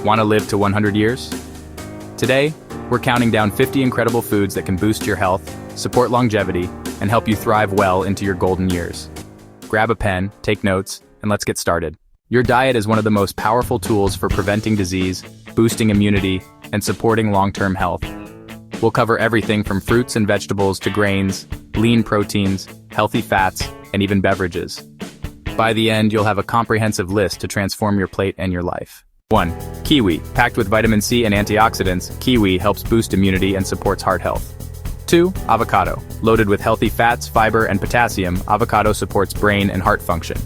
Want to live to 100 years? Today, we're counting down 50 incredible foods that can boost your health, support longevity, and help you thrive well into your golden years. Grab a pen, take notes, and let's get started. Your diet is one of the most powerful tools for preventing disease, boosting immunity, and supporting long-term health. We'll cover everything from fruits and vegetables to grains, lean proteins, healthy fats, and even beverages. By the end, you'll have a comprehensive list to transform your plate and your life. 1. Kiwi. Packed with vitamin C and antioxidants, kiwi helps boost immunity and supports heart health. 2. Avocado. Loaded with healthy fats, fiber, and potassium, avocado supports brain and heart function.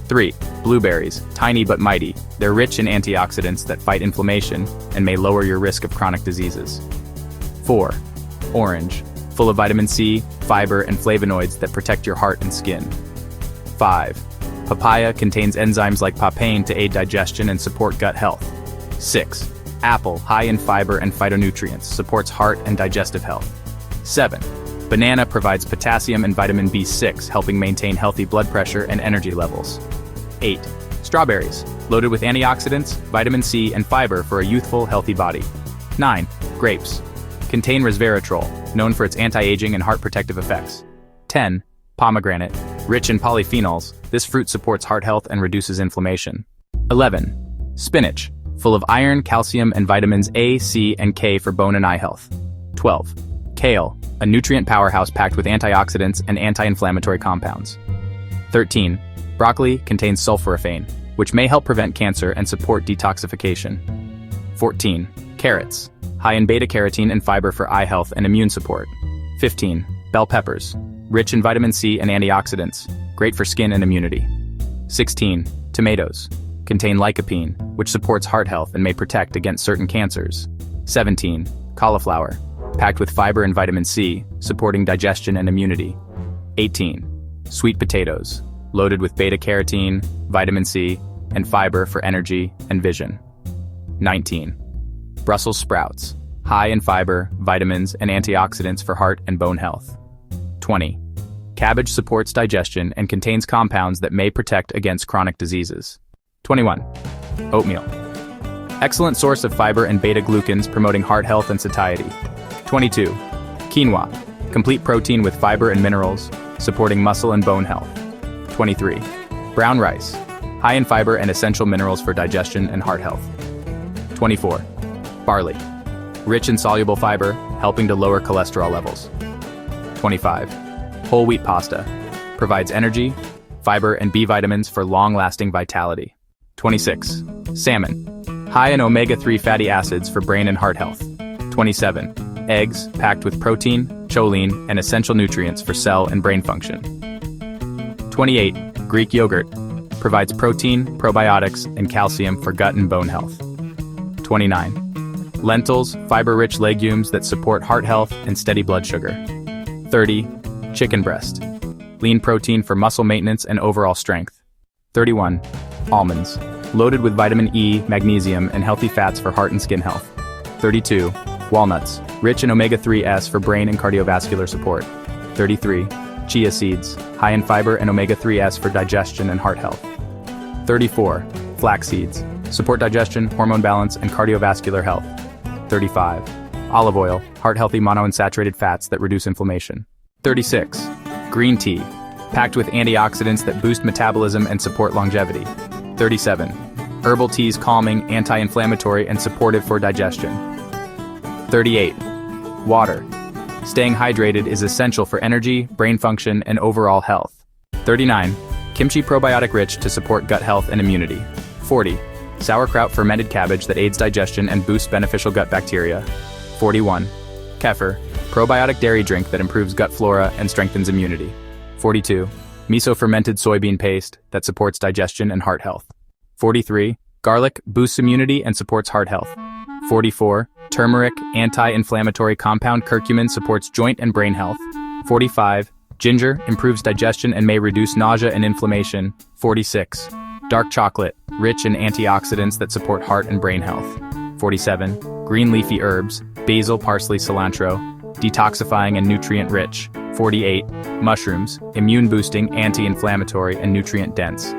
3. Blueberries. Tiny but mighty. They're rich in antioxidants that fight inflammation and may lower your risk of chronic diseases. 4. Orange. Full of vitamin C, fiber, and flavonoids that protect your heart and skin. 5. Papaya contains enzymes like papain to aid digestion and support gut health. 6. Apple, high in fiber and phytonutrients, supports heart and digestive health. 7. Banana provides potassium and vitamin B6, helping maintain healthy blood pressure and energy levels. 8. Strawberries, loaded with antioxidants, vitamin C, and fiber for a youthful, healthy body. 9. Grapes. Contain resveratrol, known for its anti-aging and heart protective effects. 10. Pomegranate. Rich in polyphenols, this fruit supports heart health and reduces inflammation. 11. Spinach. Full of iron, calcium, and vitamins A, C, and K for bone and eye health. 12. Kale. A nutrient powerhouse packed with antioxidants and anti-inflammatory compounds. 13. Broccoli contains sulforaphane, which may help prevent cancer and support detoxification. 14. Carrots. High in beta-carotene and fiber for eye health and immune support. 15. Bell peppers. Rich in vitamin C and antioxidants, great for skin and immunity. 16. Tomatoes. Contain lycopene, which supports heart health and may protect against certain cancers. 17. Cauliflower. Packed with fiber and vitamin C, supporting digestion and immunity. 18. Sweet potatoes. Loaded with beta-carotene, vitamin C, and fiber for energy and vision. 19. Brussels sprouts. High in fiber, vitamins, and antioxidants for heart and bone health. 20. Cabbage supports digestion and contains compounds that may protect against chronic diseases. 21. Oatmeal. Excellent source of fiber and beta-glucans promoting heart health and satiety. 22. Quinoa. Complete protein with fiber and minerals, supporting muscle and bone health. 23. Brown rice. High in fiber and essential minerals for digestion and heart health. 24. Barley. Rich in soluble fiber, helping to lower cholesterol levels. 25. Whole wheat pasta. Provides energy, fiber, and B vitamins for long-lasting vitality. 26. Salmon. High in omega-3 fatty acids for brain and heart health. 27. Eggs, packed with protein, choline, and essential nutrients for cell and brain function. 28. Greek yogurt. Provides protein, probiotics, and calcium for gut and bone health. 29. Lentils, fiber-rich legumes that support heart health and steady blood sugar. 30. Chicken breast. Lean protein for muscle maintenance and overall strength. 31. Almonds. Loaded with vitamin E, magnesium, and healthy fats for heart and skin health. 32. Walnuts. Rich in omega-3s for brain and cardiovascular support. 33. Chia seeds. High in fiber and omega-3s for digestion and heart health. 34. Flax seeds. Support digestion, hormone balance, and cardiovascular health. 35. Olive oil. Heart-healthy monounsaturated fats that reduce inflammation. 36. Green tea. Packed with antioxidants that boost metabolism and support longevity. 37. Herbal teas calming, anti-inflammatory, and supportive for digestion. 38. Water. Staying hydrated is essential for energy, brain function, and overall health. 39. Kimchi probiotic rich to support gut health and immunity. 40. Sauerkraut fermented cabbage that aids digestion and boosts beneficial gut bacteria. 41. Kefir. Probiotic dairy drink that improves gut flora and strengthens immunity. 42. Miso fermented soybean paste that supports digestion and heart health. 43. Garlic boosts immunity and supports heart health. 44. Turmeric anti-inflammatory compound curcumin supports joint and brain health. 45. Ginger improves digestion and may reduce nausea and inflammation. 46. Dark chocolate, rich in antioxidants that support heart and brain health. 47. Green leafy herbs, basil, parsley, cilantro, detoxifying and nutrient-rich. 48. Mushrooms, immune-boosting, anti-inflammatory, and nutrient-dense.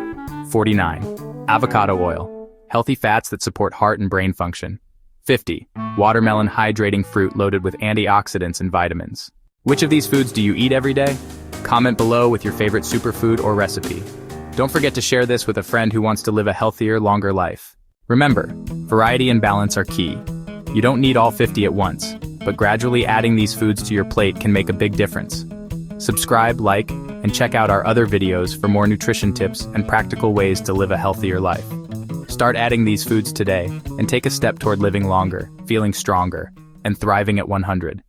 49. Avocado oil, Healthy fats that support heart and brain function. 50. Watermelon hydrating fruit loaded with antioxidants and vitamins. Which of these foods do you eat every day? Comment below with your favorite superfood or recipe. Don't forget to share this with a friend who wants to live a healthier, longer life. Remember, variety and balance are key. You don't need all 50 at once, but gradually adding these foods to your plate can make a big difference. Subscribe, like, and check out our other videos for more nutrition tips and practical ways to live a healthier life. Start adding these foods today and take a step toward living longer, feeling stronger, and thriving at 100.